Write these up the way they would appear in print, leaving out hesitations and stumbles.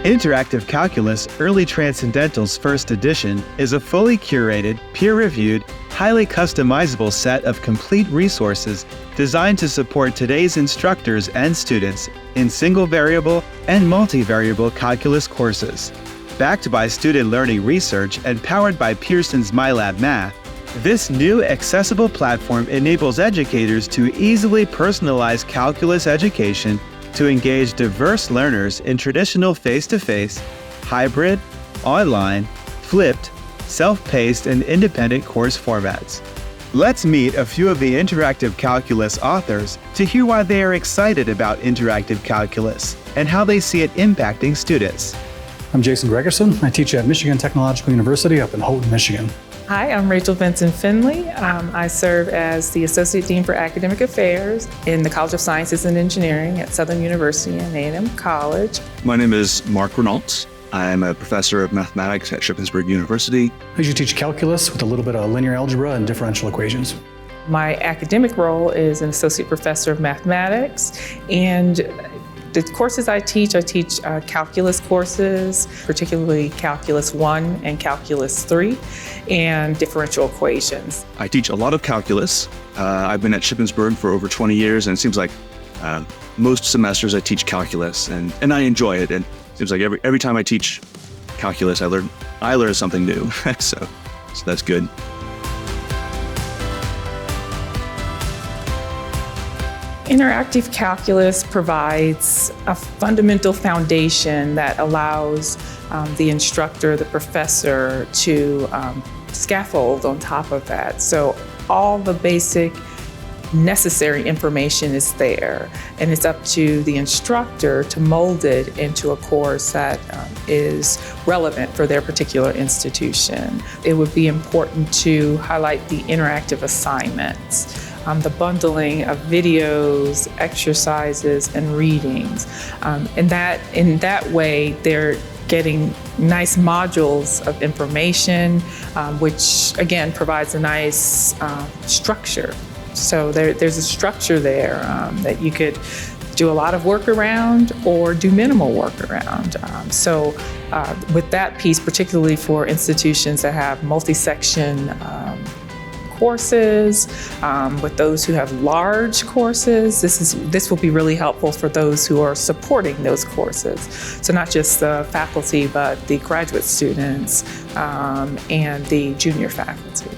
Interactive Calculus Early Transcendentals First Edition is a fully curated, peer-reviewed, highly customizable set of complete resources designed to support today's instructors and students in single-variable and multivariable calculus courses. Backed by student learning research and powered by Pearson's MyLab Math, this new accessible platform enables educators to easily personalize calculus education to engage diverse learners in traditional face-to-face, hybrid, online, flipped, self-paced, and independent course formats. Let's meet a few of the Interactive Calculus authors to hear why they are excited about interactive calculus and how they see it impacting students. I'm Jason Gregerson. I teach at Michigan Technological University up in Houghton, Michigan. Hi, I'm Rachel Benson Finley. I serve as the Associate Dean for Academic Affairs in the College of Sciences and Engineering at Southern University and A&M College. My name is Mark Renault. I'm a professor of mathematics at Shippensburg University. I usually teach calculus with a little bit of linear algebra and differential equations. My academic role is an associate professor of mathematics, and the courses I teach calculus courses, particularly Calculus 1 and Calculus 3, and differential equations. I teach a lot of calculus. I've been at Shippensburg for over 20 years, and it seems like most semesters I teach calculus, and I enjoy it. And it seems like every time I teach calculus, I learn something new. so that's good. Interactive calculus provides a fundamental foundation that allows the instructor, the professor, to scaffold on top of that. So all the basic necessary information is there, and it's up to the instructor to mold it into a course that is relevant for their particular institution. It would be important to highlight the interactive assignments. The bundling of videos, exercises, and readings. In that way, they're getting nice modules of information, which again provides a nice structure. So there's a structure there that you could do a lot of work around or do minimal work around. So with that piece, particularly for institutions that have multi-section courses, with those who have large courses, this will be really helpful for those who are supporting those courses. So not just the faculty, but the graduate students and the junior faculty.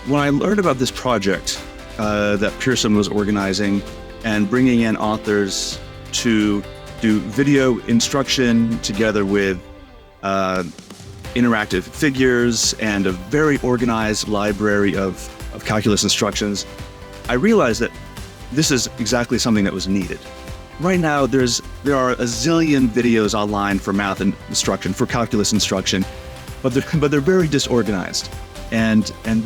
When I learned about this project that Pearson was organizing and bringing in authors to do video instruction together with interactive figures and a very organized library of calculus instructions, I realized that this is exactly something that was needed. Right now, there are a zillion videos online for math instruction, for calculus instruction, but they're very disorganized. And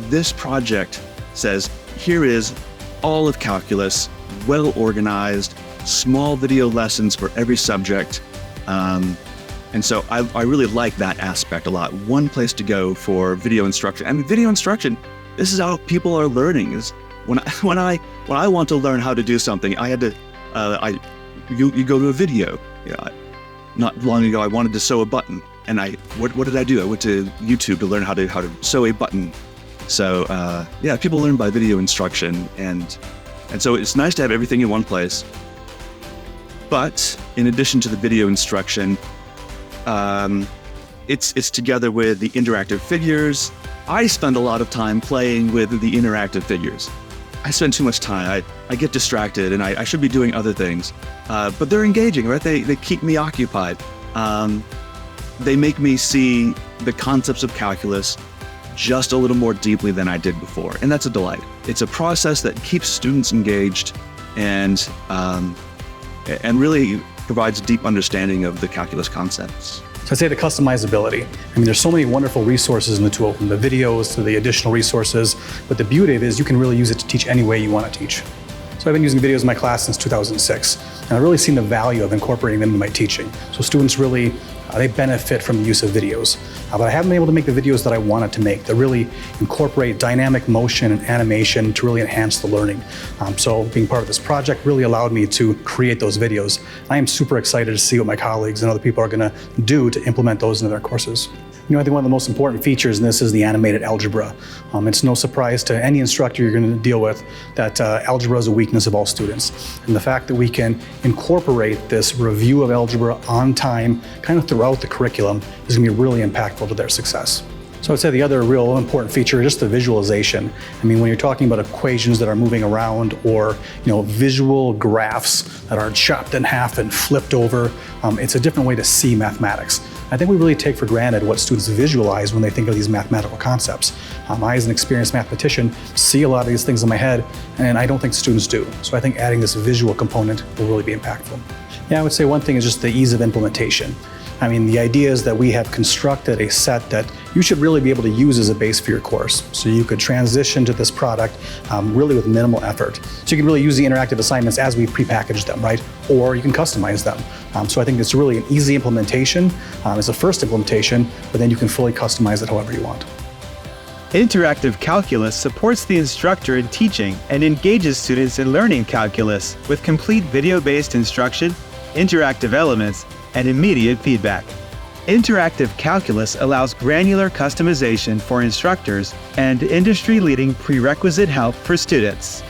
this project says, here is all of calculus, well organized, small video lessons for every subject. And so I really like that aspect a lot. One place to go for video instruction. I mean, video instruction, this is how people are learning. Is when I want to learn how to do something, I had to you go to a video. Not long ago, I wanted to sew a button, and what did I do? I went to YouTube to learn how to sew a button. So people learn by video instruction, and so it's nice to have everything in one place. But in addition to the video instruction, it's together with the interactive figures. I spend a lot of time playing with the interactive figures. I spend too much time. I get distracted, and I should be doing other things. But they're engaging, right? They keep me occupied. They make me see the concepts of calculus just a little more deeply than I did before, and that's a delight. It's a process that keeps students engaged and really provides a deep understanding of the calculus concepts. So I'd say the customizability. I mean, there's so many wonderful resources in the tool, from the videos to the additional resources, but the beauty of it is you can really use it to teach any way you want to teach. So I've been using videos in my class since 2006, and I've really seen the value of incorporating them into my teaching. So students really, they benefit from the use of videos. But I haven't been able to make the videos that I wanted to make that really incorporate dynamic motion and animation to really enhance the learning. So being part of this project really allowed me to create those videos. I am super excited to see what my colleagues and other people are going to do to implement those into their courses. You know, I think one of the most important features in this is the animated algebra. It's no surprise to any instructor you're going to deal with that algebra is a weakness of all students. And the fact that we can incorporate this review of algebra on time, kind of throughout the curriculum, is going to be really impactful to their success. So I'd say the other real important feature is just the visualization. I mean, when you're talking about equations that are moving around, or visual graphs that are chopped in half and flipped over, it's a different way to see mathematics. I think we really take for granted what students visualize when they think of these mathematical concepts. I, as an experienced mathematician, see a lot of these things in my head, and I don't think students do. So I think adding this visual component will really be impactful. Yeah, I would say one thing is just the ease of implementation. I mean, the idea is that we have constructed a set that you should really be able to use as a base for your course. So you could transition to this product really with minimal effort. So you can really use the interactive assignments as we prepackaged them, right? Or you can customize them. So I think it's really an easy implementation. It's a first implementation, but then you can fully customize it however you want. Interactive Calculus supports the instructor in teaching and engages students in learning calculus with complete video-based instruction, interactive elements, and immediate feedback. Interactive Calculus allows granular customization for instructors and industry-leading prerequisite help for students.